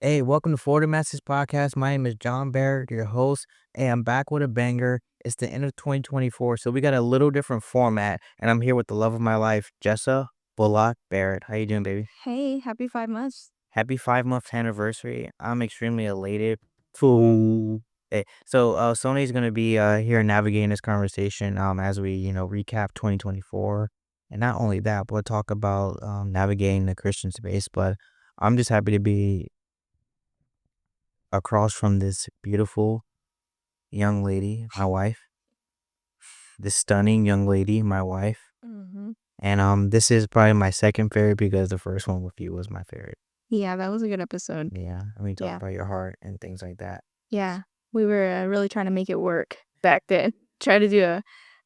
Hey, welcome to Florida Masters Podcast. My name is John Barrett, your host. Hey, I'm back with a banger. It's the end of 2024, so we got a little different format, and I'm here with the love of my life, Jessa Bullock Barrett. How you doing, baby? Hey, happy 5 months. Happy 5 month anniversary. I'm extremely elated. Fool. Hey, so Sony's gonna be here navigating this conversation as we recap 2024, and not only that, but talk about navigating the Christian space. But I'm just happy to be across from this beautiful young lady, my wife. This stunning young lady, my wife. hmm And this is probably my second favorite because the first one with you was my favorite. Yeah, that was a good episode. Yeah, and we talk Yeah, about your heart and things like that. yeah. We were really trying to make it work back then. Try to do a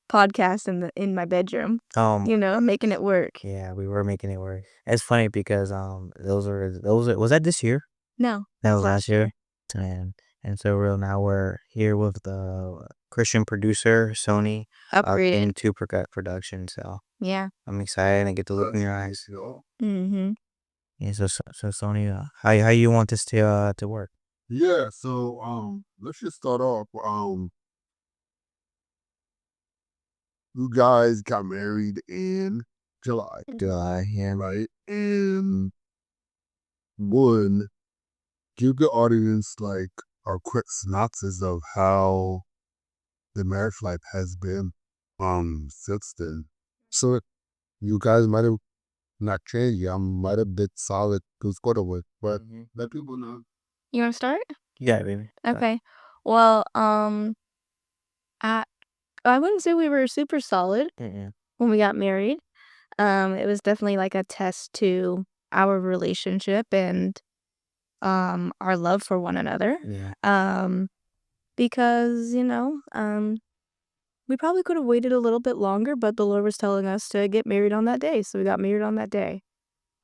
podcast in my bedroom. Um, Making it work. yeah, we were making it work. It's funny because those are was that this year? No, That it's was last last year. year. And so real now we're here with the Christian producer Sony Upgraded. into production. So Yeah. I'm excited and get to look in your eyes. Mm-hmm. Yeah, so Sony, how you want this to work? Yeah, so let's just start off. You guys got married in July, July, yeah. right? And one, give the audience like a quick synopsis of how the marriage life has been since then. So you guys might have not changed. I might have been solid to squat with, but let people know. You want to start? Yeah, baby. Okay. Well, I I wouldn't say we were super solid Mm-mm. when we got married. It was definitely like a test to our relationship and our love for one another. Yeah. Um, because, we probably could have waited a little bit longer, but the Lord was telling us to get married on that day. So we got married on that day.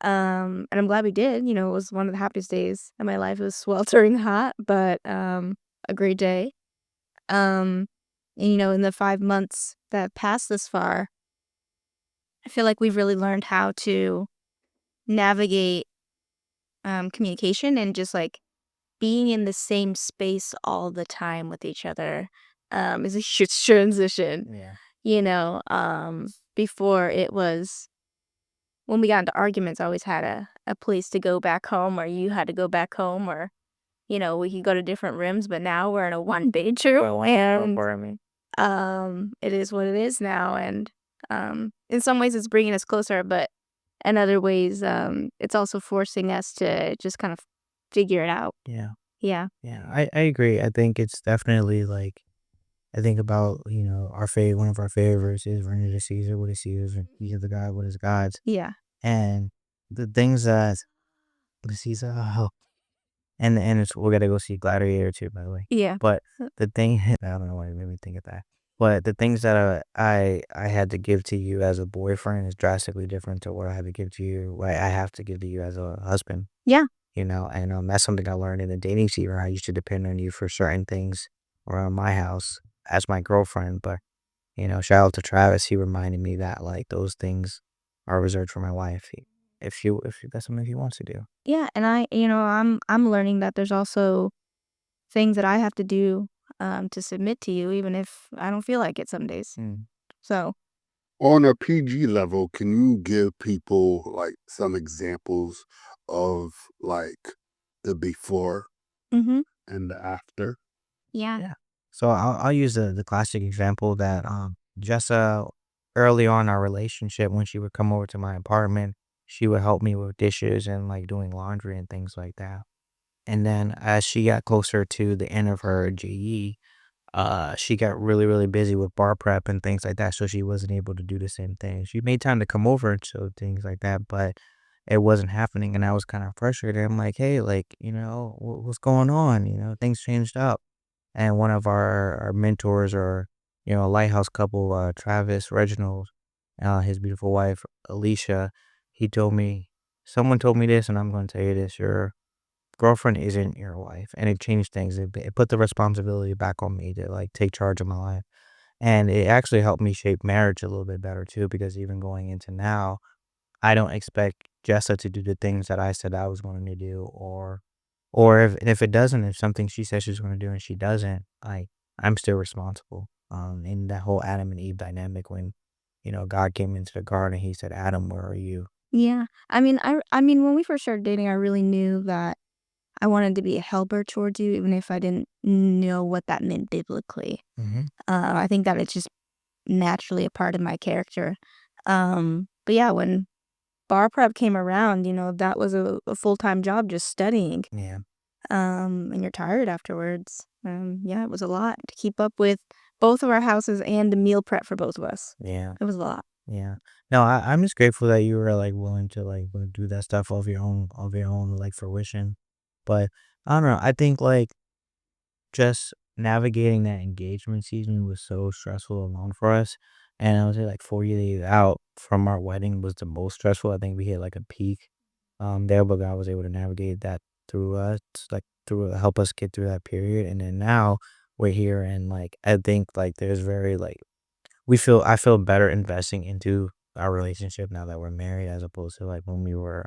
And I'm glad we did. It was one of the happiest days in my life. It was sweltering hot, but a great day. Um, and, in the 5 months that have passed this far, I feel like we've really learned how to navigate communication and just like being in the same space all the time with each other is a huge transition. Yeah. Before it was when we got into arguments, I always had a place to go back home, or you had to go back home, or we could go to different rooms. But now we're in a one bedroom, and it is what it is now. And in some ways, it's bringing us closer, but in other ways, it's also forcing us to just kind of figure it out. Yeah. Yeah. Yeah. I agree. I think it's definitely like I think about, our favorite one of our favorite verses, render to Caesar what is Caesar, and Caesar the God what is God's. Yeah. And the things that the Caesar and it's we gotta go see Gladiator too, by the way. Yeah. But the thing I don't know why it made me think of that. But the things that I had to give to you as a boyfriend is drastically different to what I had to give to you, what I have to give to you as a husband. Yeah. And that's something I learned in the dating scene where I used to depend on you for certain things around my house as my girlfriend. But, shout out to Travis, he reminded me that like those things are reserved for my wife. If that's something he wants to do. Yeah, and I'm learning that there's also things that I have to do to submit to you, even if I don't feel like it some days. Mm. So, On a PG level, can you give people like some examples of like the before mm-hmm. and the after? Yeah. Yeah. So I'll use the classic example that Jessa early on in our relationship when she would come over to my apartment, she would help me with dishes and like doing laundry and things like that. And then as she got closer to the end of her GE, she got really, really busy with bar prep and things like that. So she wasn't able to do the same thing. She made time to come over and so things like that, but it wasn't happening. And I was kind of frustrated. I'm like, hey, like, what's going on? Things changed up. And one of our mentors or, a lighthouse couple, Travis Reginald, his beautiful wife, Alicia, he told me, someone told me this, and I'm going to tell you this, your girlfriend isn't your wife. And it changed things. It put the responsibility back on me to like take charge of my life. And it actually helped me shape marriage a little bit better too, because even going into now, I don't expect Jessa to do the things that I said I was going to do or Or if it doesn't, if something she says she's gonna do and she doesn't, like, I'm still responsible. In that whole Adam and Eve dynamic when, God came into the garden, he said, "Adam, where are you?" Yeah. I mean, when we first started dating, I really knew that I wanted to be a helper towards you, even if I didn't know what that meant biblically. Mhm. I think that it's just naturally a part of my character. But yeah, when bar prep came around, that was a full-time job just studying. Yeah. And you're tired afterwards. Yeah, it was a lot to keep up with both of our houses and the meal prep for both of us. Yeah. It was a lot. Yeah. No, I'm just grateful that you were like willing to like do that stuff of your own like fruition. But I don't know. I think like just navigating that engagement season was so stressful alone for us. And I would say like 40 days out from our wedding was the most stressful. I think we hit like a peak there, but God was able to navigate that through us, like through help us get through that period. And then now we're here and like I think like there's very like I feel better investing into our relationship now that we're married as opposed to like when we were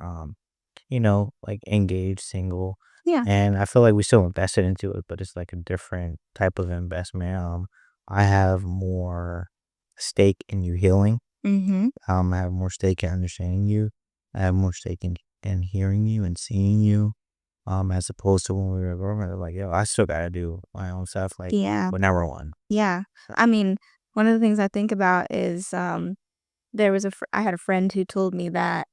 like engaged, single. Yeah. And I feel like we still invested into it, but it's like a different type of investment. I have more stake in you healing. Mhm. I have more stake in understanding you. I have more stake in hearing you and seeing you. As opposed to when we were growing up, like, yo, I still gotta do my own stuff. Like, Yeah. but now we're one. Yeah. I mean, one of the things I think about is I had a friend who told me that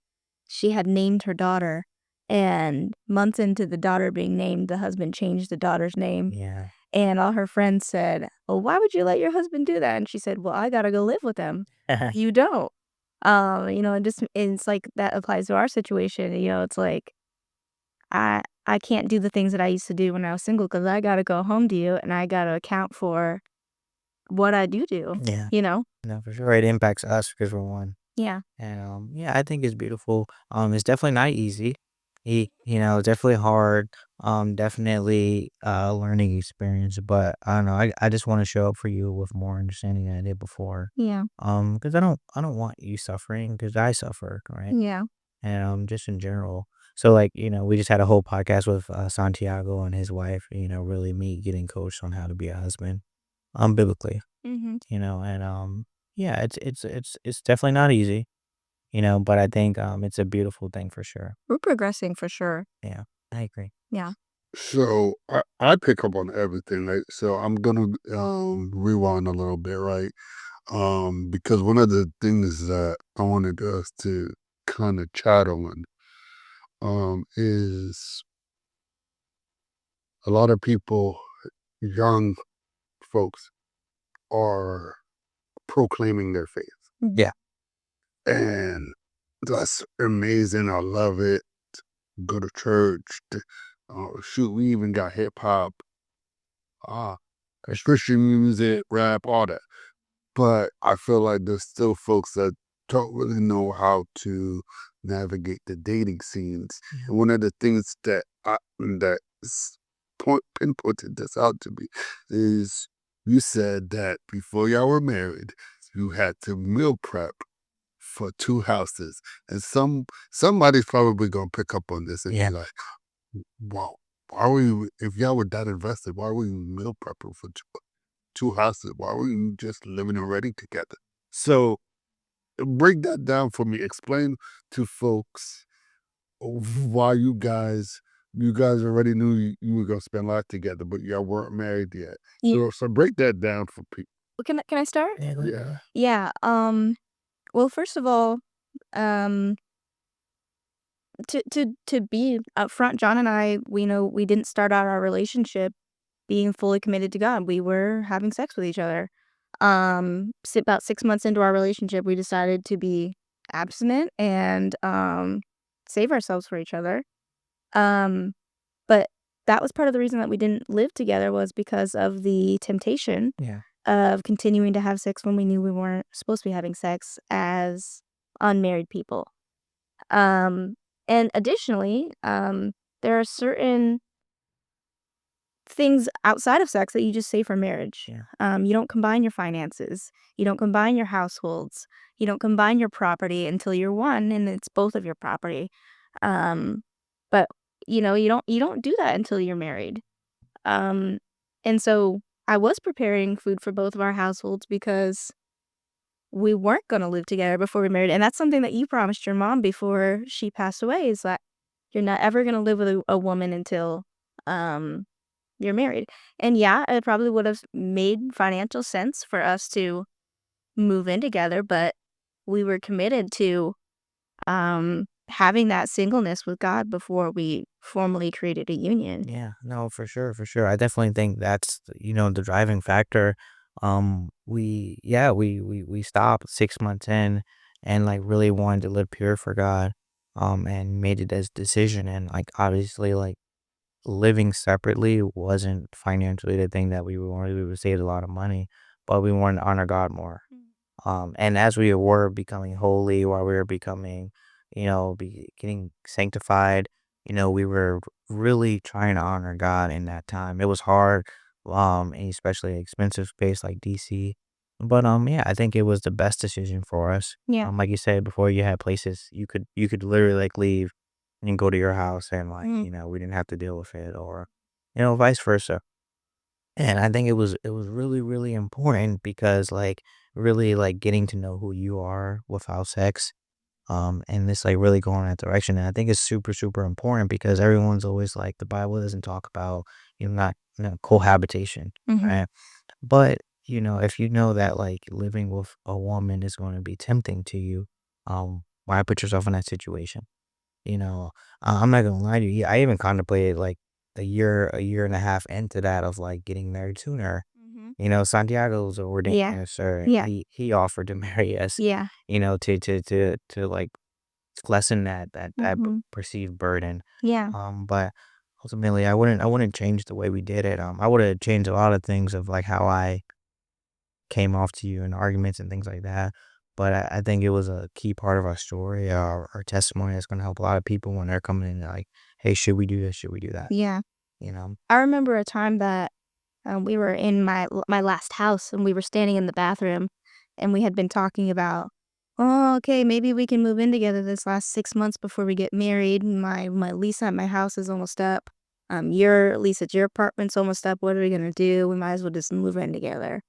she had named her daughter, and months into the daughter being named, the husband changed the daughter's name. Yeah. And all her friends said, "Well, why would you let your husband do that?" And she said, "Well, I gotta go live with him. You don't." It's like that applies to our situation. It's like I can't do the things that I used to do when I was single because I gotta go home to you and I gotta account for what I do. Yeah. You know? No, for sure. It impacts us because we're one. Yeah. And yeah, I think it's beautiful. It's definitely not easy. It's definitely hard. Definitely a learning experience. But I don't know. I just want to show up for you with more understanding than I did before. Yeah. Because I don't want you suffering because I suffer, right? Yeah. And just in general. So like, we just had a whole podcast with Santiago and his wife, really me getting coached on how to be a husband, biblically, Mhm. and yeah, it's definitely not easy, but I think it's a beautiful thing for sure. We're progressing for sure. Yeah, I agree. Yeah. So I pick up on everything, right? So I'm gonna rewind a little bit, right? Because one of the things that I wanted us to kind of chat on is a lot of people, young folks, are proclaiming their faith. Yeah. And that's amazing. I love it. Go to church. Shoot, we even got hip hop, ah, Christian music, rap, all that. But I feel like there's still folks that don't really know how to navigate the dating scenes. Yeah. And one of the things that pinpointed this out to me is you said that before y'all were married, you had to meal prep for two houses. And somebody's probably gonna pick up on this and be Yeah. like, wow, why were you if y'all were that invested, why were you meal prepping for two houses? Why were you just living already together? So break that down for me. Explain to folks why you guys already knew you were gonna spend life together, but y'all weren't married yet. Yeah. So break that down for people. Well, can I start? Yeah. Yeah. Yeah. Well, first of all, um, to be upfront, John and I, we didn't start out our relationship being fully committed to God. We were having sex with each other. About 6 months into our relationship, we decided to be abstinent and save ourselves for each other. Um, but that was part of the reason that we didn't live together was because of the temptation Yeah. of continuing to have sex when we knew we weren't supposed to be having sex as unmarried people. Um, and additionally, there are certain things outside of sex that you just save for marriage. Yeah. You don't combine your finances. You don't combine your households. You don't combine your property until you're one and it's both of your property. Um, but you don't do that until you're married. Um, and so I was preparing food for both of our households because we weren't gonna live together before we married, and that's something that you promised your mom before she passed away, is that you're not ever gonna live with a woman until, um, you're married. And yeah, it probably would've made financial sense for us to move in together, but we were committed to, having that singleness with God before we formally created a union. Yeah, no, for sure, for sure. I definitely think that's, the driving factor. We stopped 6 months in and like really wanted to live pure for God, and made it as decision. And like, obviously, like living separately wasn't financially the thing that we wanted. We would save a lot of money, but we wanted to honor God more. And as we were becoming holy, while we were becoming, getting sanctified, we were really trying to honor God in that time. It was hard, and especially expensive space like DC. But yeah, I think it was the best decision for us. Yeah. Like you said before, you had places you could literally like leave and go to your house, and like, Mhm. we didn't have to deal with it, or vice versa. And I think it was really, really important because, like, really, like, getting to know who you are without sex, and this, like, really going that direction. And I think it's super, super important because everyone's always like, the Bible doesn't talk about, not, cohabitation, Mhm. right? But, if you know that, like, living with a woman is going to be tempting to you, why put yourself in that situation? You know, I'm not gonna lie to you. I even contemplated like a year and a half into that of like getting married sooner. Mhm. Santiago's a ordained Yeah. minister. Yeah. He offered to marry us. Yeah. To like lessen that Mhm. perceived burden. Yeah. But ultimately, I wouldn't change the way we did it. I would have changed a lot of things of like how I came off to you in arguments and things like that. But I think it was a key part of our story, our testimony that's going to help a lot of people when they're coming in like, hey, should we do this? Should we do that? Yeah. You know? I remember a time that, we were in my last house, and we were standing in the bathroom, and we had been talking about, "Oh, okay, maybe we can move in together this last 6 months before we get married. My lease at my house is almost up. Your lease at your apartment's almost up. What are we gonna do? We might as well just move in together."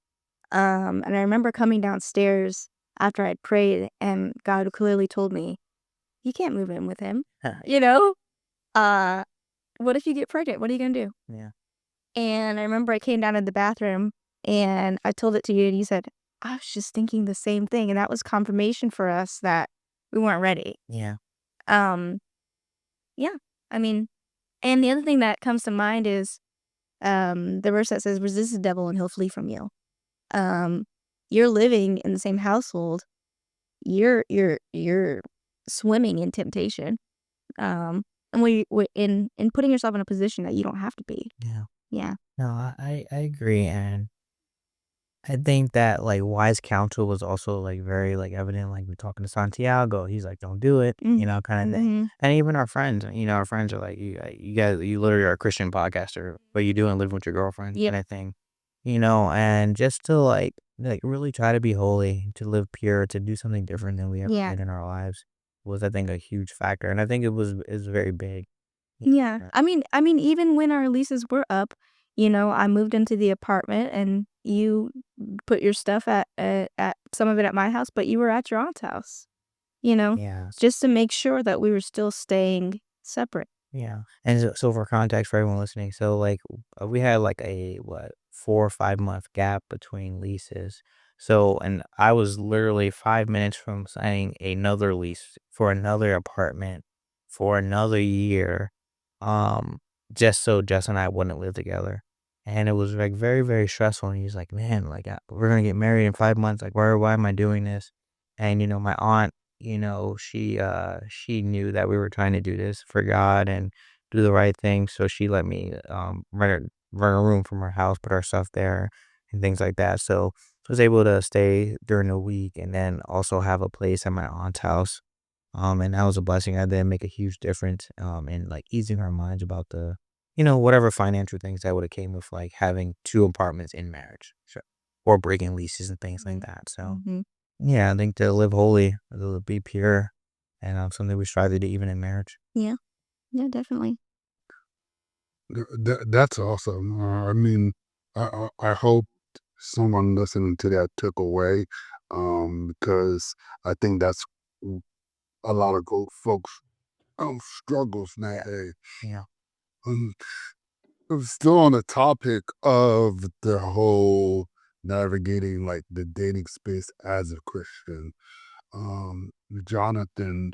And I remember coming downstairs after I'd prayed, and God clearly told me, "You can't move in with him." You know? Uh, what if you get pregnant? What are you gonna do? Yeah. And I remember I came down to the bathroom and I told it to you, and you said, "I was just thinking the same thing." And that was confirmation for us that we weren't ready. Yeah. Um, yeah. I mean, and the other thing that comes to mind is the verse that says, "Resist the devil and he'll flee from you." Um, you're living in the same household. You're swimming in temptation. Um, and we in putting yourself in a position that you don't have to be. Yeah. Yeah. No, I agree. And I think that like wise counsel was also like very like evident. Like we're talking to Santiago, he's like, "Don't do it," Mm. kind of thing. Mhm. And even our friends are like, "You guys, you literally are a Christian podcaster, but you doing living with your girlfriend," Yep. kind of thing. And just to like really try to be holy, to live pure, to do something different than we ever Yeah. did in our lives was, I think, a huge factor. And I think it was is very big. Yeah. Yeah. I mean, even when our leases were up, I moved into the apartment and you put your stuff at some of it at my house, but you were at your aunt's house, you know, Yeah. just to make sure that we were still staying separate. Yeah. And so for context for everyone listening, so like we had like a what 4 or 5 month gap between leases. So and I was literally 5 minutes from signing another lease for another apartment for another year, um, just so Jess and I wouldn't live together. And it was like very, very stressful. And he's like, "Man, like we're gonna get married in 5 months. Like, why am I doing this?" And my aunt, she knew that we were trying to do this for God and do the right thing, so she let me rent a room from her house, put our stuff there and things like that. So I was able to stay during the week and then also have a place at my aunt's house. And that was a blessing. I did make a huge difference in like easing our minds about the whatever financial things that would have came with like having two apartments in marriage. Sure. Or breaking leases and things like Mhm. that. So Mhm. yeah, I think to live holy, to be pure, and something we strive to do even in marriage. Yeah. Yeah, definitely. That's awesome. I mean, I hope someone listening to that took away, because I think that's a lot of folks struggles Yeah. nowadays. Yeah. Um, I'm still on the topic of the whole navigating like the dating space as a Christian. Jonathan,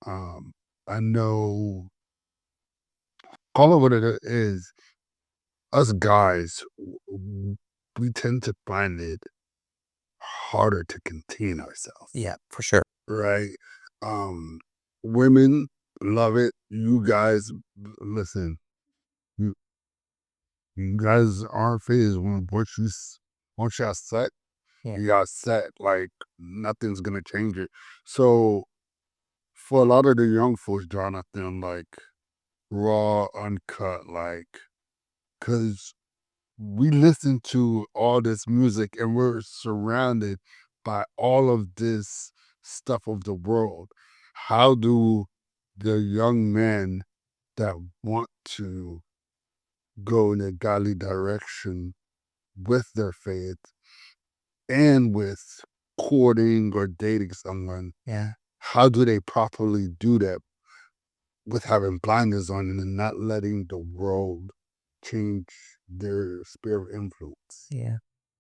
um, I know, call it what it is. Us guys, we tend to find it harder to contain ourselves, Yeah, for sure. right? Um, Women love it. You guys, listen, you, you guys aren't phased when once y'all set, Yeah. you got set. Like nothing's gonna change it. So for a lot of the young folks, Jonathan, like raw, uncut, like, cause we listen to all this music and we're surrounded by all of this stuff of the world. How do the young men that want to go in a godly direction with their faith and with courting or dating someone, Yeah. how do they properly do that with having blinders on and then not letting the world change their sphere of influence? Yeah.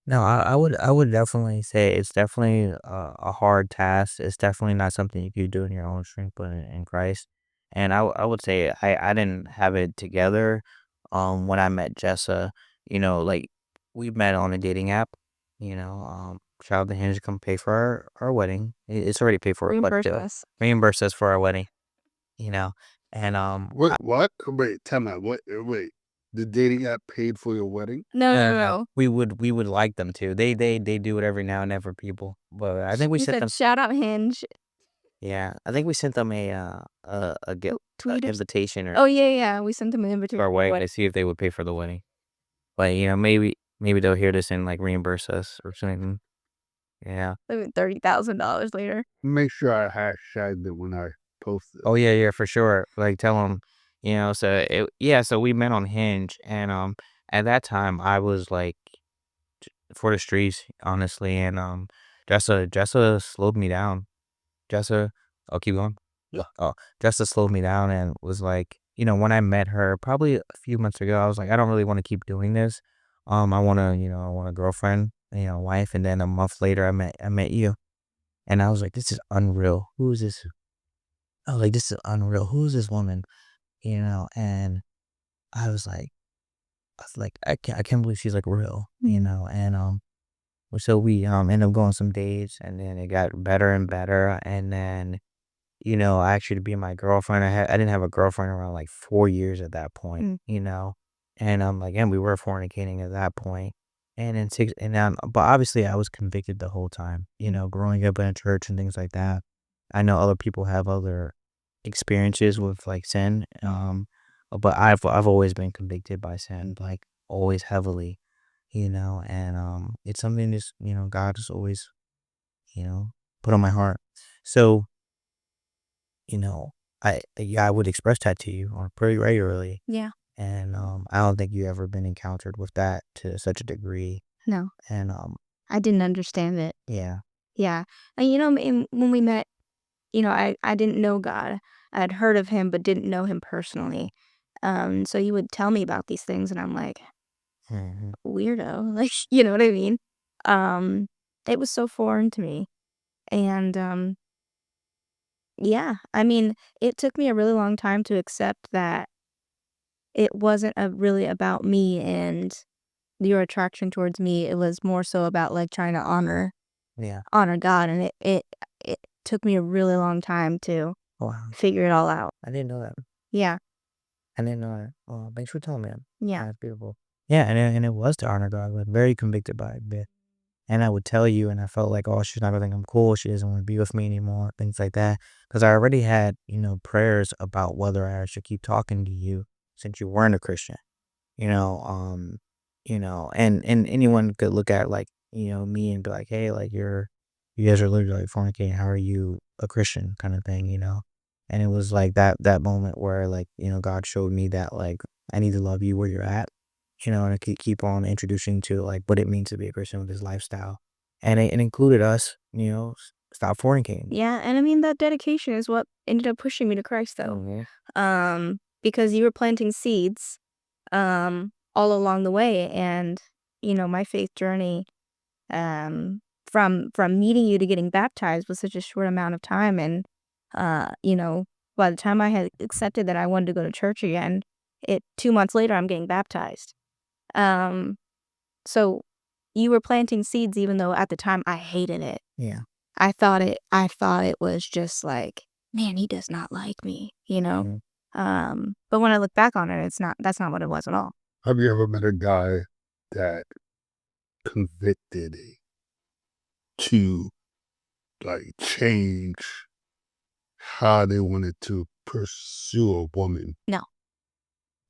No, I would definitely say it's definitely a hard task. It's definitely not something you could do in your own strength, but in Christ. And I would say I didn't have it together when I met Jessa, like we met on a dating app, shout out to Hinge to come pay for our wedding. It's already paid for, but Reimburse us. reimburse us for our wedding, you know. And Wait, what? Wait, tell me. Wait. The dating app paid for your wedding? No, no, no, no, no. no. We would like them to. They do it every now and then for people. But I think we He sent said, them. "Shout out Hinge." Yeah, I think we sent them a Oh, tweet us. invitation or Oh, yeah, yeah, we sent him an to invitation our for the wedding wedding. to see if they would pay for the wedding. But maybe they'll hear this and like reimburse us or something. Yeah. $30,000 later. Make sure I hashtagged it when I post Oh this. yeah, yeah, for sure. Like tell them, so we met on Hinge and at that time I was like for the streets, honestly, and Jessa slowed me down. Jessa, I'll keep going. Yeah. Oh, Jessa slowed me down and was like, when I met her probably a few months ago, I was like, I don't really want to keep doing this. I want a girlfriend, wife, and then a month later, I met you, and I was like, this is unreal. Who is this? I was like, this is unreal. Who is this woman? And I was like, I can't believe she's like real, and so we ended up going some dates and then it got better and better and then I actually to be my girlfriend I didn't have a girlfriend around like 4 years at that point, Mm. and and we were fornicating at that point and then six and but obviously I was convicted the whole time, growing up in a church and things like that. I know other people have other experiences with like sin, but I've always been convicted by sin, like always heavily, and it's something just God has always you know put on my heart. So you know I would express that to you on pretty regularly, Yeah. and I don't think you ever been encountered with that to such a degree, No, and I didn't understand it. yeah, Yeah. And, when we met, I didn't know God. I had heard of him, but didn't know him personally. So you would tell me about these things, and I'm like, hmm weirdo. Like, you know what I mean? Um, it was so foreign to me. And, yeah, I mean, it took me a really long time to accept that it wasn't really about me and your attraction towards me. It was more so about like trying to yeah. honor God, and it took me a really long time to Wow, figure it all out. I didn't know that. Yeah, I didn't know that. Oh, thanks for telling me that. yeah. That's beautiful. Yeah, and it was to honor God. I was very convicted by it. And I would tell you, and I felt like, oh, she's not gonna think I'm cool. She doesn't want to be with me anymore, things like that. Because I already had, prayers about whether I should keep talking to you since you weren't a Christian. You know, and anyone could look at like, me and be like, hey, like you guys are literally like fornicating. How are you a Christian, kind of thing, And it was like that moment where like, God showed me that like I need to love you where you're at, and I keep on introducing to like what it means to be a Christian with this lifestyle. And it included us, stop fornicating. Yeah, and I mean, that dedication is what ended up pushing me to Christ, though. Mhm. Because you were planting seeds, all along the way, and, my faith journey, from meeting you to getting baptized was such a short amount of time, and, by the time I had accepted that I wanted to go to church again, 2 months later, I'm getting baptized. Um, so you were planting seeds even though at the time I hated it. Yeah. I thought it was just like, "Man, he does not like me," you know? Mhm. But when I look back on it, that's not what it was at all. Have you ever met a guy that convicted to like change how they wanted to pursue a woman? No,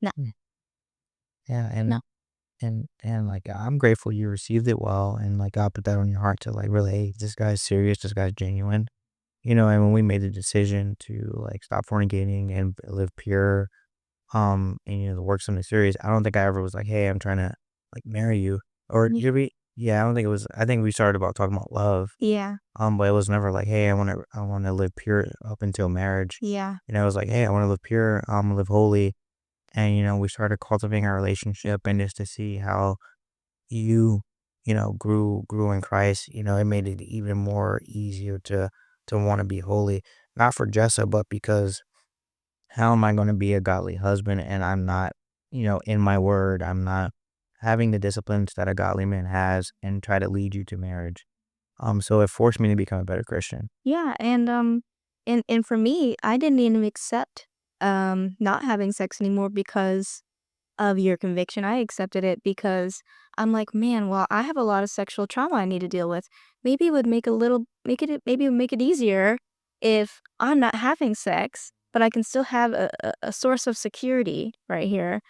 no, Mm. Yeah, no. and like I'm grateful you received it well, and like God put that on your heart to like really, hey, this guy's serious, this guy's genuine. And when we made the decision to like stop fornicating and live pure, and the work something serious, I don't think I ever was like, hey, I'm trying to like marry you. Or Ye did we? Yeah, I don't think it was. I think we started about talking about love. Yeah, But it was never like, hey, I wanna live pure up until marriage. yeah, It was like, hey, I wanna live pure, live holy. And we started cultivating our relationship, and just to see how you, grew in Christ, it made it even more easier to want to be holy. Not for Jessa, but because how am I gonna be a godly husband and I'm not, in my word, I'm not having the disciplines that a godly man has and try to lead you to marriage. So it forced me to become a better Christian. yeah, and for me, I didn't even accept, not having sex anymore because of your conviction. I accepted it because I'm like, "Man, well, I have a lot of sexual trauma I need to deal with. Maybe it would maybe it would make it easier if I'm not having sex, but I can still have a source of security right here.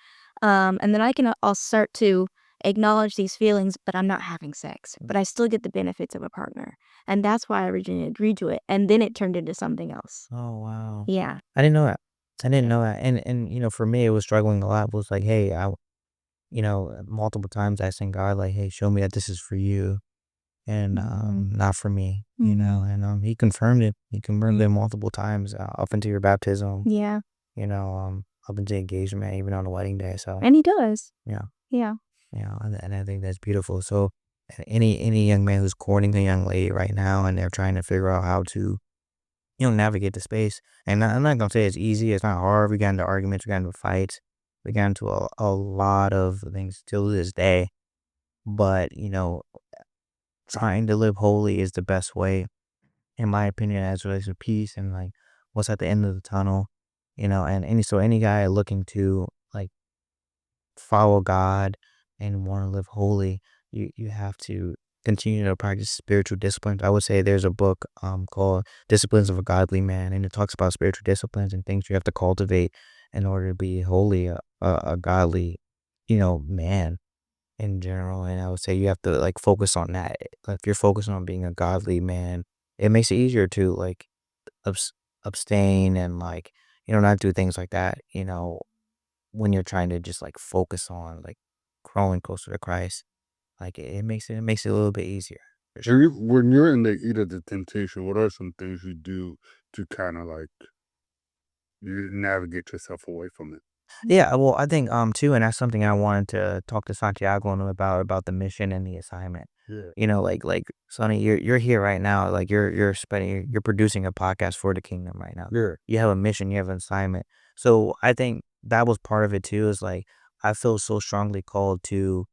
And then I'll start to acknowledge these feelings, but I'm not having sex, but I still get the benefits of a partner." And that's why I originally agreed to it, and then it turned into something else. Oh wow. Yeah. I didn't know that. I didn't Yeah. know that. And for me it was struggling a lot. Was like, hey, multiple times asking God like, hey, show me that this is for you and Mhm. not for me, Mhm. and he confirmed it. He confirmed it multiple times, up into your baptism, Yeah. up into engagement, even on the wedding day. So And he does. yeah, Yeah. and I think that's beautiful. So any young man who's courting a young lady right now and they're trying to figure out how to navigate the space. And I'm not gonna say it's easy. It's not hard. We got into arguments. We got into fights. We got into a lot of things till this day. But trying to live holy is the best way, in my opinion, as relates to peace and like what's at the end of the tunnel. And any guy looking to like follow God and want to live holy, you have to continue to practice spiritual disciplines. I would say there's a book called Disciplines of a Godly Man, and it talks about spiritual disciplines and things you have to cultivate in order to be holy, a godly, man in general. And I would say you have to like focus on that. Like, if you're focusing on being a godly man, it makes it easier to like abs- abstain and like not do things like that. When you're trying to just like focus on like growing closer to Christ, like it makes it a little bit easier. For sure. When you're in the heat of the temptation, what are some things you do to kind of like you navigate yourself away from it? Yeah, well, I think too, and that's something I wanted to talk to Santiago and him about the mission and the assignment. Yeah. Like Sonny, you're here right now. Like you're producing a podcast for the kingdom right now. Yeah. You have a mission, you have an assignment. So I think that was part of it too. Is like I feel so strongly called to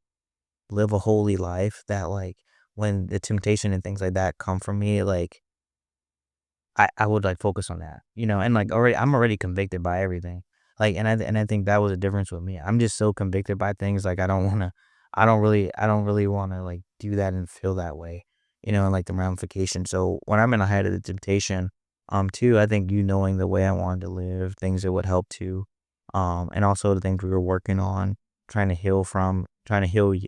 live a holy life that like when the temptation and things like that come from me, like I would like focus on that, and like I'm already convicted by everything. Like and I think that was a difference with me. I'm just so convicted by things like I don't really want to like do that and feel that way, and like the ramifications. So when I'm in the height of the temptation, too, I think knowing the way I wanted to live, things that would help too. And also the things we were working on, trying to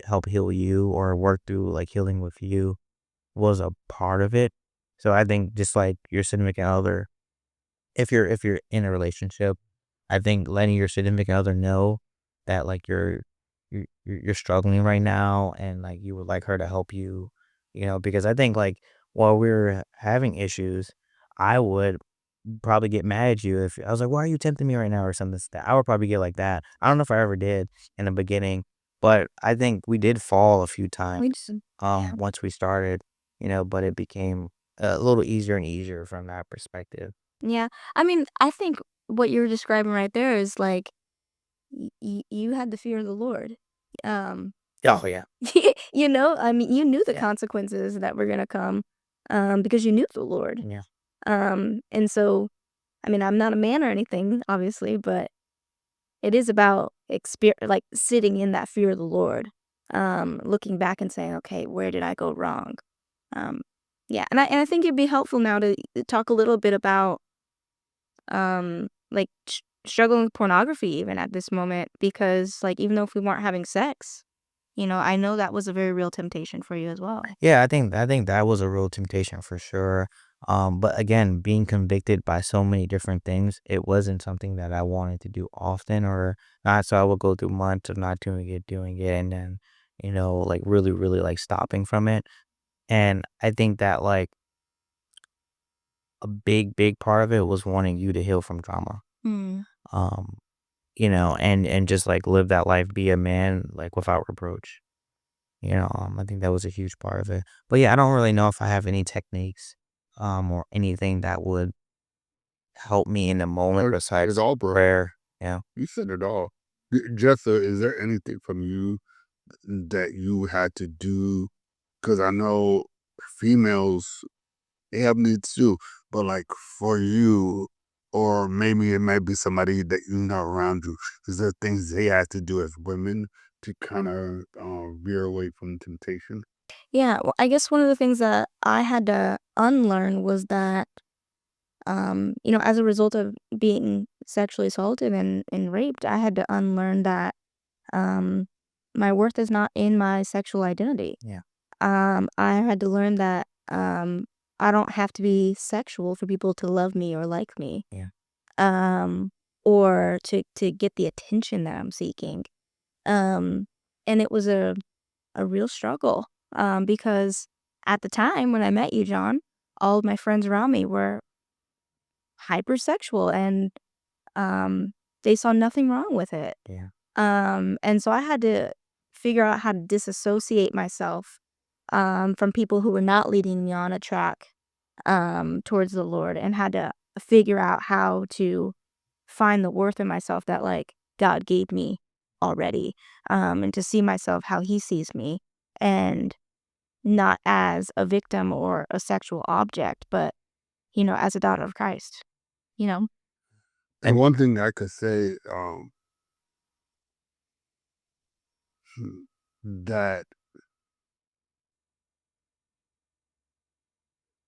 help heal you or work through like healing with you was a part of it. So I think just like your significant other, if you're in a relationship, I think letting your significant other know that like you're struggling right now and like you would like her to help you, because I think like while we're having issues, I would probably get mad at you if I was like, "Why are you tempting me right now?" or something like that. I would probably get like that. I don't know if I ever did in the beginning, but I think we did fall a few times We just yeah. once we started, but it became a little easier and easier from that perspective. Yeah. I mean, I think what you're describing right there is like you had the fear of the Lord. Um, Oh yeah. I mean, you knew the Yeah. consequences that were gonna come, because you knew the Lord. Yeah. And so, I mean, I'm not a man or anything, obviously, but it is about like sitting in that fear of the Lord, looking back and saying, okay, where did I go wrong? Um, yeah, and I think it'd be helpful now to talk a little bit about like struggling with pornography even at this moment because like even though if we weren't having sex, I know that was a very real temptation for you as well. Yeah, I think that was a real temptation for sure. But again, being convicted by so many different things, it wasn't something that I wanted to do often or not. So I would go through months of not doing it, and then, like really, really like stopping from it. And I think that like a big, big part of it was wanting you to heal from trauma. Mm. Um, and just like live that life, be a man like without reproach. I think that was a huge part of it. But yeah, I don't really know if I have any techniques, or anything that would help me in the moment It besides all, bro. prayer. Yeah. You said it all. Jessa, is there anything from you that you had to do? Because I know females, they have needs too, but like for you, or maybe it might be somebody that you know around you, is there things they had to do as women to kind of veer away from temptation? Yeah, well, I guess one of the things that I had to unlearn was that as a result of being sexually assaulted and raped, I had to unlearn that um my worth is not in my sexual identity. Yeah. I had to learn that I don't have to be sexual for people to love me or like me, Yeah. um, or to get the attention that I'm seeking. Um, and it was a real struggle, because at the time when I met you, John, all of my friends around me were hypersexual and um, they saw nothing wrong with it. Yeah. And so I had to figure out how to disassociate myself from people who were not leading me on a track towards the Lord and had to figure out how to find the worth in myself that like God gave me already, and to see myself how he sees me and not as a victim or a sexual object, but as a daughter of Christ, you know? And And one thing I could say, that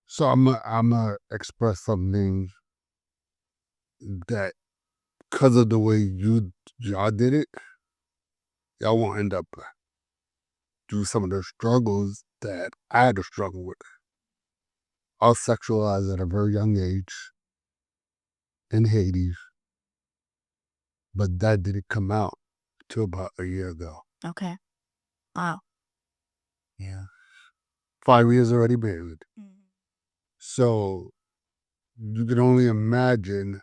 so I'm gonna express something that because of the way y'all did it, y'all won't end up through some of the struggles that I had to struggle with. I was sexualized at a very young age in Hades, but that didn't come out till about a year ago. Okay. Wow. Yeah. 5 years already married. Mhm. So you can only imagine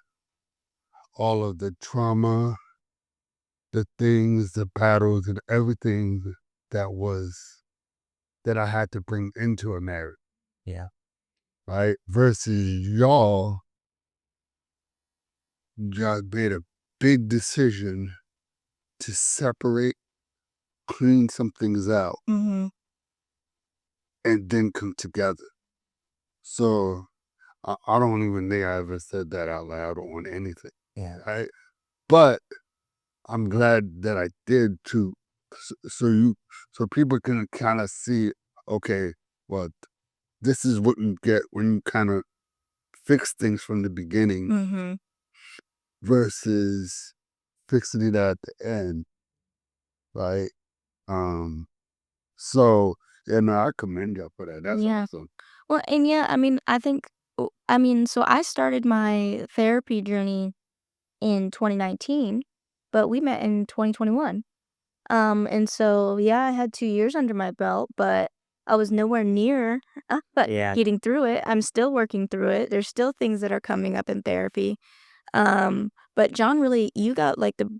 all of the trauma, the things, the battles, and everything that was that I had to bring into a marriage, yeah. right? Versus y'all made a big decision to separate, clean some things out, Mhm. and then come together. So I don't even think I ever said that out loud on anything, Yeah. right? But I'm glad that I did too, so people can kind of see, okay, well, this is what you get when you kind of fix things from the beginning Mhm. versus fixing it at the end, right? Um, so yeah, no, I commend y'all for that. That's Yeah. awesome. Well, and yeah, I mean, I think I mean, so I started my therapy journey in 2019, but we met in 2021. And so, yeah, I had 2 years under my belt, but I was nowhere near, but Yeah, getting through it. I'm still working through it. There's still things that are coming up in therapy. But John, really, you got like the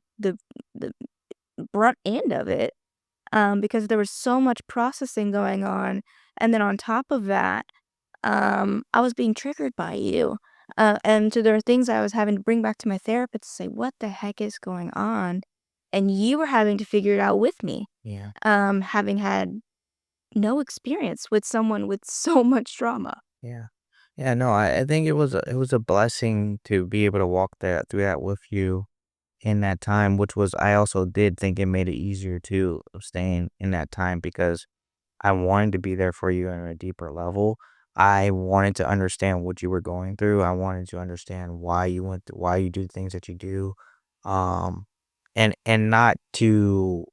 brunt end of it, because there was so much processing going on. And then on top of that, I was being triggered by you. And so there were things I was having to bring back to my therapist to say, what the heck is going on? And you were having to figure it out with me, yeah, having had no experience with someone with so much trauma. yeah. Yeah, no, I think it was a blessing to be able to walk that through that with you in that time, which was I also did think it made it easier to staying in that time because I wanted to be there for you on a deeper level. I wanted to understand what you were going through. I wanted to understand why you why you do things that you do. Um and not to,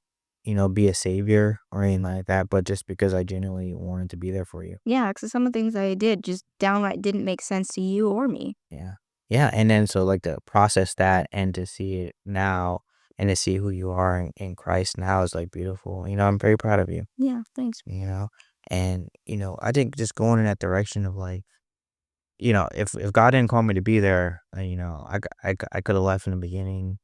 be a savior or anything like that, but just because I genuinely wanted to be there for you. Yeah, because some of the things I did just downright didn't make sense to you or me. Yeah. Yeah, and then so, like, to process that and to see it now and to see who you are in Christ now is, like, beautiful. I'm very proud of you, Yeah, thanks. you know? And, I think just going in that direction of, like, if God didn't call me to be there, I coulda left in the beginning,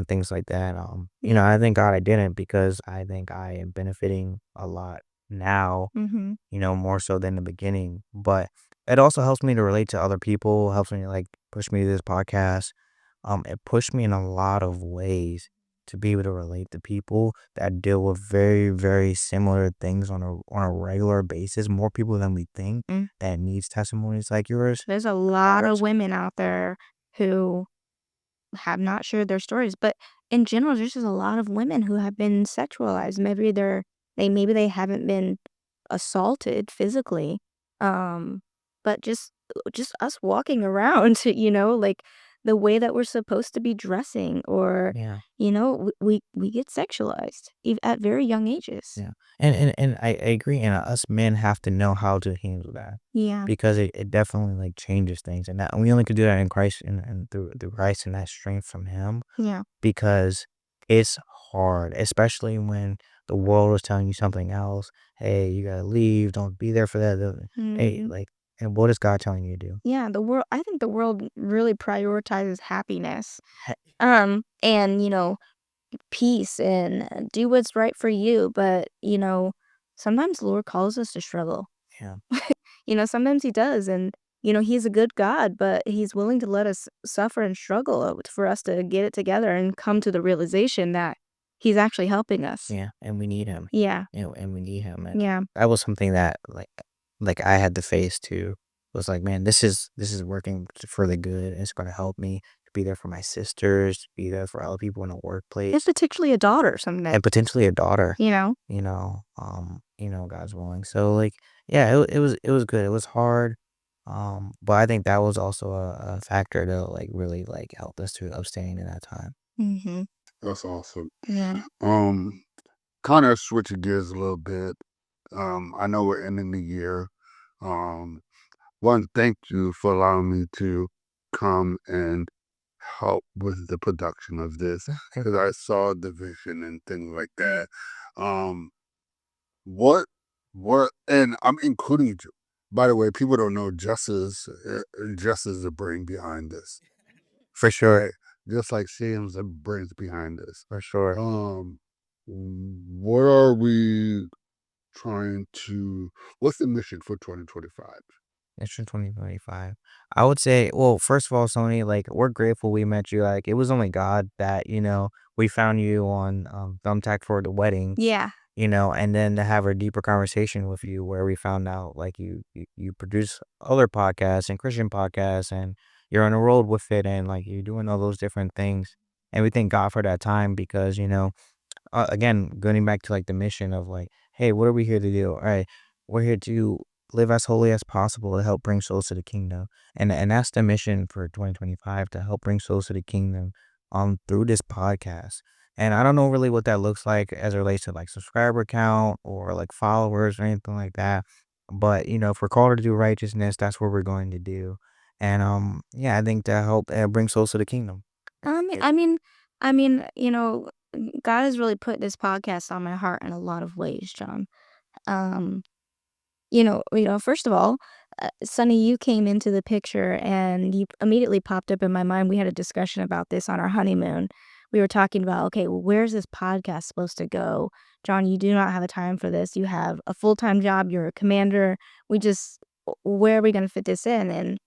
things like that. Yeah. I thank God I didn't because I think I am benefiting a lot now, Mhm. more so than the beginning. But it also helps me to relate to other people, helps me to like push me to this podcast. It pushed me in a lot of ways to be able to relate to people that deal with very, very similar things on a regular basis. More people than we think Mm. that needs testimonies like yours. There's a lot of women out there who have not shared their stories, but in general, there's just a lot of women who have been sexualized. Maybe they haven't been assaulted physically, but just us walking around, like the way that we're supposed to be dressing, or Yeah. we get sexualized at very young ages. Yeah, and I agree, and us men have to know how to handle that Yeah, because it definitely like changes things, and we only could do that in Christ and through Christ and that strength from Him yeah. because it's hard, especially when the world is telling you something else. Hey, you gotta leave. Don't be there for that. Hey, Mhm. like, and what is God telling you to do? Yeah, I think the world really prioritizes happiness. He- And peace and do what's right for you, but sometimes the Lord calls us to struggle. Yeah, Sometimes he does, and he's a good God, but he's willing to let us suffer and struggle for us to get it together and come to the realization that he's actually helping us. yeah, and we need Him. Yeah. And we need Him, and Yeah. that was something that like I had to face too. Was like, man, this is working for the good. It's gonna help me to be there for my sisters, to be there for other people in the It's workplace, potentially a daughter someday, and potentially a daughter. you know? God's willing. So like, yeah, it was good. It was hard, but I think that was also a factor that like really like helped us to abstain in that time. Mhm. That's awesome. Yeah. Um, Kind of switching gears a little bit. I know we're ending the year. Um, One, thank you for allowing me to come and help with the production of this because I saw the vision and things like that. Um, what, and I'm including you. By the way, people don't know Jessa's the brain behind this, For sure, right? Just like Sam's the brains behind this. for sure. Um, what are we trying to? What's the mission for 2025? It's from 2025. I would say, well, first of all, Sony, like, we're grateful we met you. Like, it was only God that, we found you on Thumbtack for the wedding, Yeah. and then to have a deeper conversation with you where we found out, like, you produce other podcasts and Christian podcasts and you're on the road with it and, like, you're doing all those different things. And we thank God for that time because, again, going back to like the mission of like, hey, what are we here to do? All right, we're here to live as holy as possible to help bring souls to the kingdom, and that's the mission for 2025 to help bring souls to the kingdom, through this podcast. And I don't know really what that looks like as it relates to like subscriber count or like followers or anything like that. But if we're called to do righteousness, that's what we're going to do. And yeah, I think that help bring souls to the kingdom. I mean It, I mean I mean, God has really put this podcast on my heart in a lot of ways, John. Um, first of all, Sonny, you came into the picture and you immediately popped up in my mind. We had a discussion about this on our honeymoon. We were talking about, okay, well, where's this podcast supposed to go? John, you do not have a time for this. You have a full-time job. You're a commander. Where are we going to fit this in? And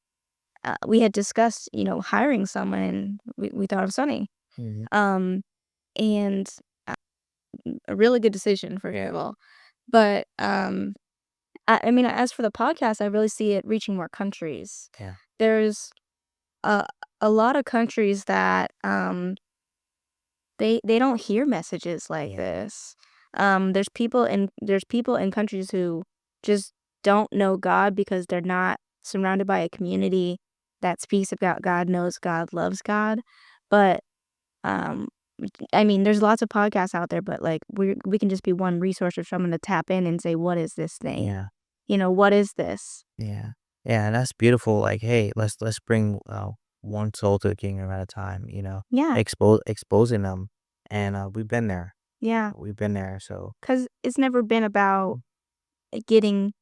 we had discussed, hiring someone. And we thought of Sonny. Mhm. Um, and a really good decision for you all. But I mean, as for the podcast, I really see it reaching more countries. Yeah. There's a a lot of countries that they don't hear messages like Yeah. this. There's people in countries who just don't know God because they're not surrounded by a community that speaks about God, knows God, loves God. But um I mean, there's lots of podcasts out there, but like we can just be one resource for someone to tap in and say, what is this thing? Yeah. What is this? Yeah. Yeah, and that's beautiful. Like, hey, let's bring one soul to the kingdom at a time, Yeah, exposing them. And we've been there. yeah. We've been there. So Because it's never been about getting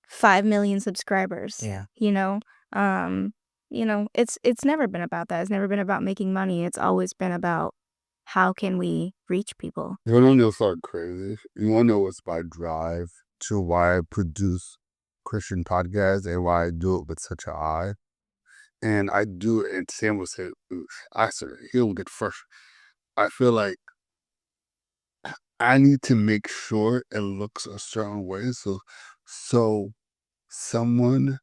5 million subscribers, yeah. you know? Um, it's never been about that. It's never been about making money. It's always been about how can we reach people? You wanna know something crazy? You wanna know what's my drive to why I produce Christian podcasts and why I do it with such an eye? And I do it, and Sam will say, "Ooh," I said, he'll get fresh. I feel like I need to make sure it looks a certain way so someone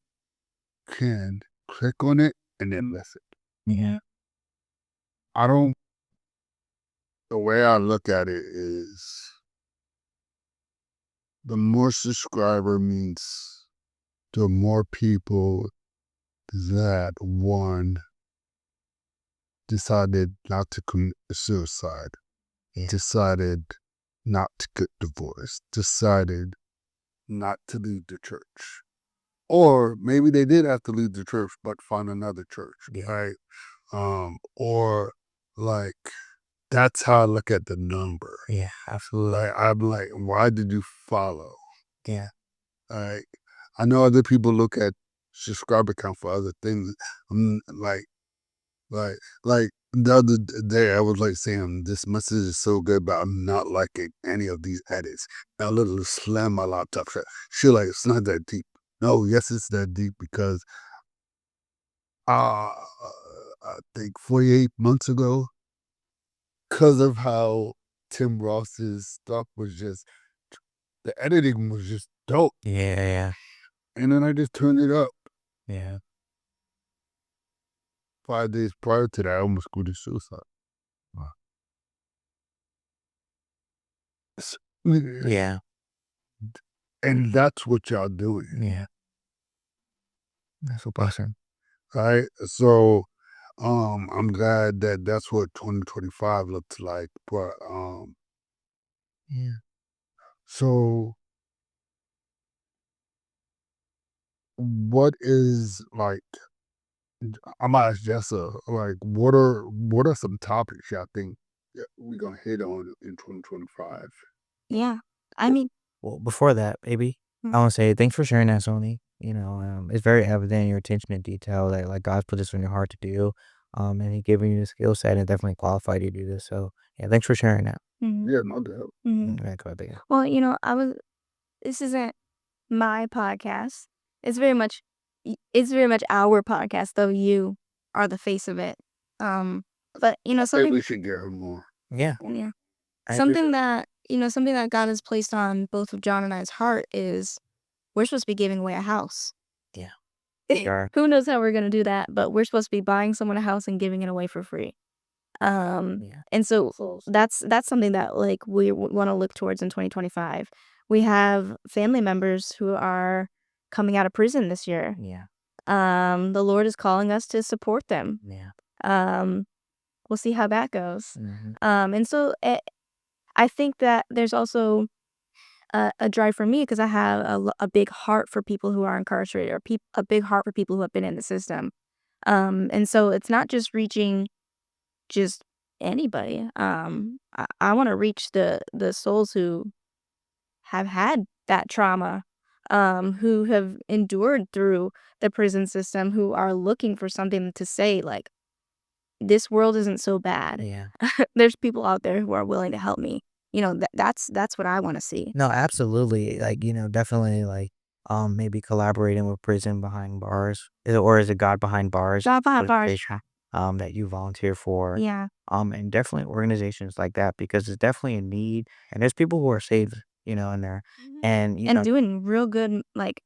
can click on it and then listen. Yeah. I don't the way I look at it is the more subscriber means the more people that one decided not to commit suicide, Yeah. decided not to get divorced, decided not to leave the church. Or maybe they did have to leave the church but find another church, Yeah. right? Or like that's how I look at the number. Yeah, absolutely. Like I'm like, why did you follow? Yeah. Like I know other people look at subscriber count for other things. Like Like, the other day, I was like saying, this message is so good, but I'm not liking any of these edits. And I literally slammed my laptop shut. She like, it's not that deep. No, yes, it's that deep because uh, I think 48 months ago, because of how Tim Ross's stuff was just, the editing was just dope. Yeah, yeah. And then I just turned it up. Yeah. 5 days prior to that, I almost committed suicide. Wow. S- Yeah. And that's what y'all doing. Yeah. That's a blessing. Right? So I'm glad that that's what 2025 looks like. But Yeah. so what is like I'm gonna ask Jessa, like what are some topics y'all think that we're gonna hit on in 2025? Yeah. I mean, Well, before that, baby, mm, I want to say thanks for sharing that, Sony. It's very evident in your attention to detail that like God's put this on your heart to do. And He giving you the skill set and definitely qualified you to do this. So yeah, thanks for sharing that. mhm, Yeah, no doubt. mhm. Right, go ahead. Well, this isn't my podcast. It's very much our podcast, though you are the face of it. Um, but I think we something, should get her more. Yeah, yeah, I agree. something that God has placed on both of John and I's heart is we're supposed to be giving away a house. Yeah, we are. Who knows how we're gonna do that, but we're supposed to be buying someone a house and giving it away for free. Yeah, And so that's something that like we want to look towards in 2025. We have family members who are coming out of prison this year. yeah, The Lord is calling us to support them. yeah. Um, we'll see how that goes. Hmm. And so I think that there's also a drive for me because I have a big heart for people who are incarcerated or a big heart for people who have been in the system. And so it's not just reaching just anybody. I want to reach the souls who have had that trauma, who have endured through the prison system, who are looking for something to say, like, this world isn't so bad. Yeah. There's people out there who are willing to help me. That's what I want to see. No, absolutely. Like, definitely like maybe collaborating with Prison Behind Bars. Or is it God Behind Bars? God behind bars. Organization, that you volunteer for. Yeah. And definitely organizations like that because it's definitely a need and there's people who are saved, in there. And And doing real good, like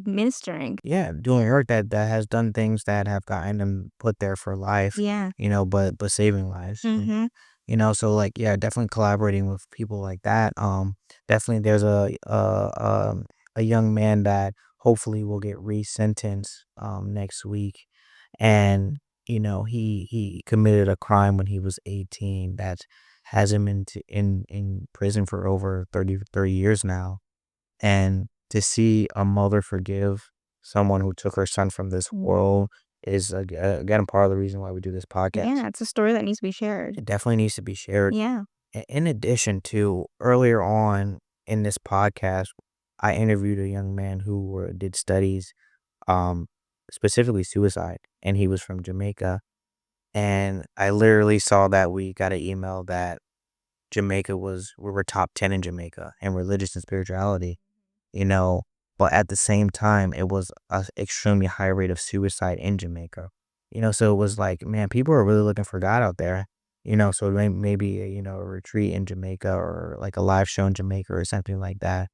ministering. yeah, doing work that has done things that have gotten them put there for life, Yeah. but saving lives. Mm-hmm. So like yeah, definitely collaborating with people like that. Definitely there's a young man that hopefully will get resentenced next week, and he committed a crime when he was 18 that has him in prison for over 30 years now, and to see a mother forgive someone who took her son from this world is again part of the reason why we do this podcast. Yeah, it's a story that needs to be shared. It definitely needs to be shared. Yeah. In addition to earlier on in this podcast, I interviewed a young man who did studies, um, specifically suicide, and he was from Jamaica. And I literally saw that we got an email that we were top 10 in Jamaica in religious and spirituality, you know, but at the same time, it was a extremely high rate of suicide in Jamaica. So it was like, man, people are really looking for God out there. So maybe a retreat in Jamaica or like a live show in Jamaica or something like that.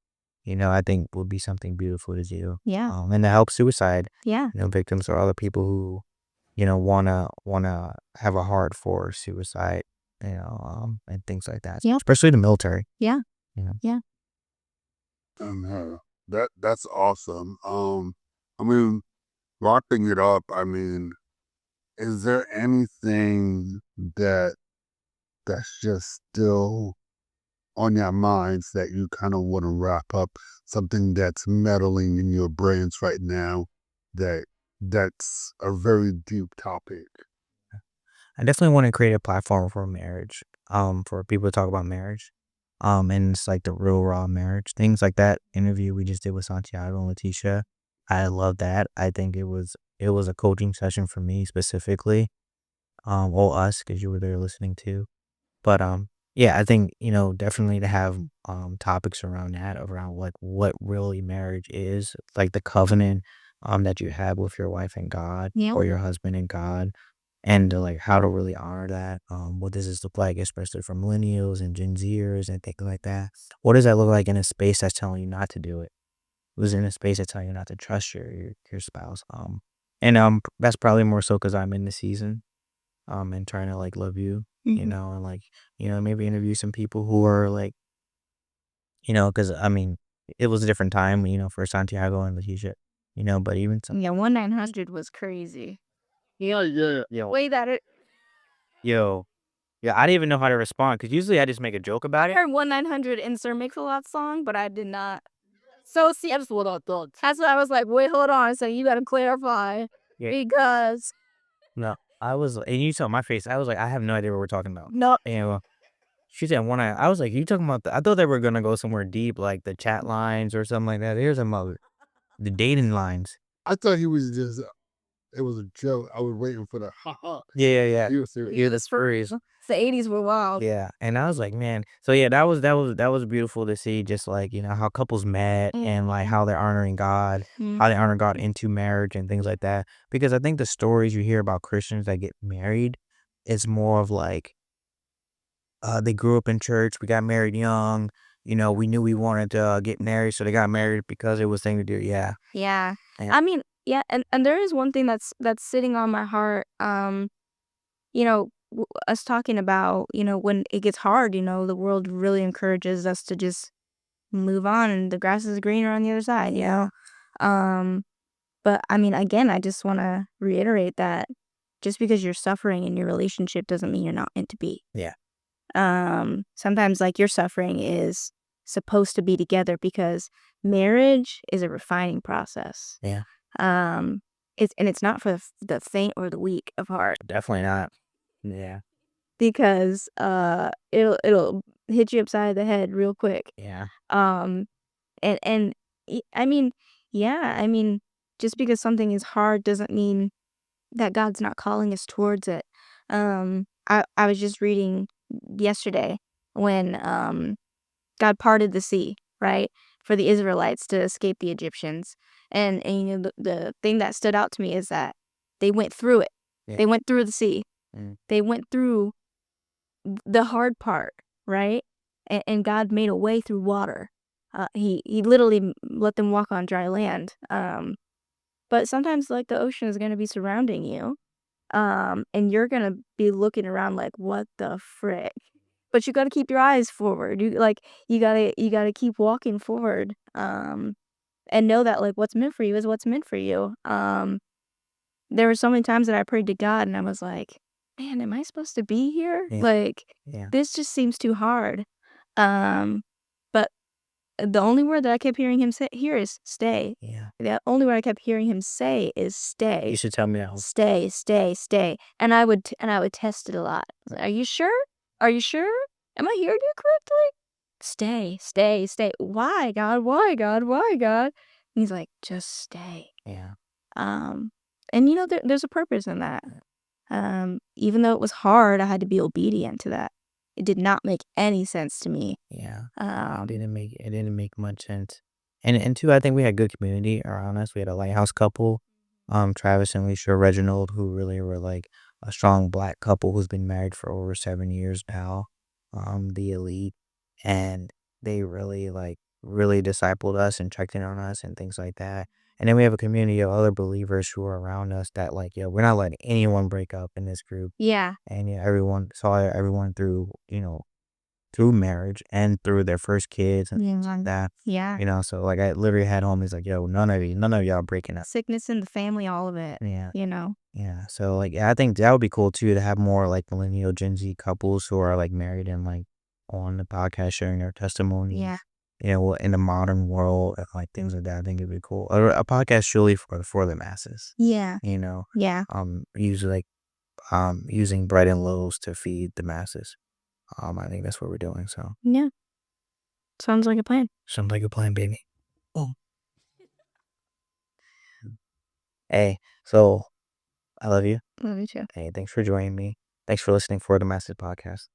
I think would be something beautiful to do. Yeah. And to help suicide, Yeah. victims or other people who wanna have a heart for suicide, and things like that. Yeah. Especially the military. Yeah. You know. Yeah. That's awesome. I mean, wrapping it up, I mean, is there anything that's just still on your minds that you kind of want to wrap up? Something that's meddling in your brains right now that's a very deep topic. I definitely want to create a platform for marriage, for people to talk about marriage, and it's like the real raw marriage, things like that interview we just did with Santiago and Leticia. I love that. I think it was a coaching session for me specifically, or us because you were there listening too. But yeah, I think definitely to have topics around that, around like what really marriage is, like the covenant that you have with your wife and God Yeah. or your husband and God, and like how to really honor that. What does this look like, especially for millennials and Gen Zers and things like that? What does that look like in a space that's telling you not to do it? Who's in a space that's telling you not to trust your spouse? And that's probably more so because I'm in the season, and trying to like love you, and like maybe interview some people who are like, because I mean, it was a different time, for Santiago and Leticia, but even some. Yeah. 1-900 was crazy. Yeah, yeah. Yo, Way that it. yo, yeah, I didn't even know how to respond because usually I just make a joke about I it. heard 1-900 in Sir Mix-a-Lot song, but I did not. So see, that's what I thought. That's what I was like. Wait, hold on. So you gotta clarify Yeah, because no, and you saw my face. I was like, I have no idea what we're talking about. no. And she said I was like, you talking about? I thought they were gonna go somewhere deep, like the chat lines or something like that. Here's a mother, the dating lines. I thought he was just, it was a joke. I was waiting for the ha ha. Yeah. He was serious. You're the furries. The 80s were wild. Yeah, and I was like, man. So yeah, that was beautiful to see, just like how couples met and like how they're honoring God, how they honor God into marriage and things like that. Because I think the stories you hear about Christians that get married is more of like, they grew up in church, we got married young, we knew we wanted to get married, so they got married because it was thing to do. Yeah, Yeah. yeah, I mean, yeah, and there is one thing that's sitting on my heart. Us talking about, when it gets hard, the world really encourages us to just move on and the grass is greener on the other side, you know? Um, but I mean, again, I just want to reiterate that just because you're suffering in your relationship doesn't mean you're not meant to be. yeah, Sometimes like your suffering is supposed to be together because marriage is a refining process. yeah, Um, It's not for the faint or the weak of heart. Definitely not. Yeah. Because, it'll hit you upside the head real quick. Yeah. Um, and I mean, yeah, I mean, just because something is hard doesn't mean that God's not calling us towards it. I was just reading yesterday when, God parted the sea, right, for the Israelites to escape the Egyptians, and the thing that stood out to me is that they went through it. Yeah. They went through the sea. Mm. They went through the hard part, right? And God made a way through water. He literally let them walk on dry land. But sometimes like the ocean is gonna be surrounding you, and you're gonna be looking around like, what the frick? But you gotta keep your eyes forward. You gotta keep walking forward. And know that like what's meant for you is what's meant for you. There were so many times that I prayed to God and I was like, "Man, am I supposed to be here? Yeah. Like, Yeah. this just seems too hard." But the only word that I kept hearing him say here is stay. Yeah. The only word I kept hearing him say is You stay. should tell me that. Stay, stay, stay. And I would test it a lot. I was like, are you sure? Are you sure? Am I hearing you correctly? Stay, stay, stay. Why, God? Why, God? Why, God? And he's like, just stay. Yeah. Um, and there's a purpose in that. Even though it was hard, I had to be obedient to that. It did not make any sense to me. Yeah. Um, It didn't make much sense. And two, I think we had good community around us. We had a lighthouse couple, Travis and Alicia Reginald, who really were like a strong black couple who's been married for over 7 years now. The elite. And they really discipled us and checked in on us and things like that. And then we have a community of other believers who are around us that like, yo, we're not letting anyone break up in this group. yeah, And yeah, everyone saw everyone through, through marriage and through their first kids and things like that. yeah. So like I literally had homies like, yo, none of y'all breaking up. Sickness in the family, all of it. Yeah. You know. Yeah. So like I think that would be cool too to have more like millennial Gen Z couples who are like married and like on the podcast sharing their testimonies. Yeah. In the modern world and like things like that. I think it'd be cool. A podcast truly for the masses. Yeah. Yeah. Usually like using bread and loaves to feed the masses. I think that's what we're doing. So Yeah. Sounds like a plan. sounds like a plan, baby. Oh. Hey, so I love you. Love you too. Hey, thanks for joining me. Thanks for listening for the Masses podcast.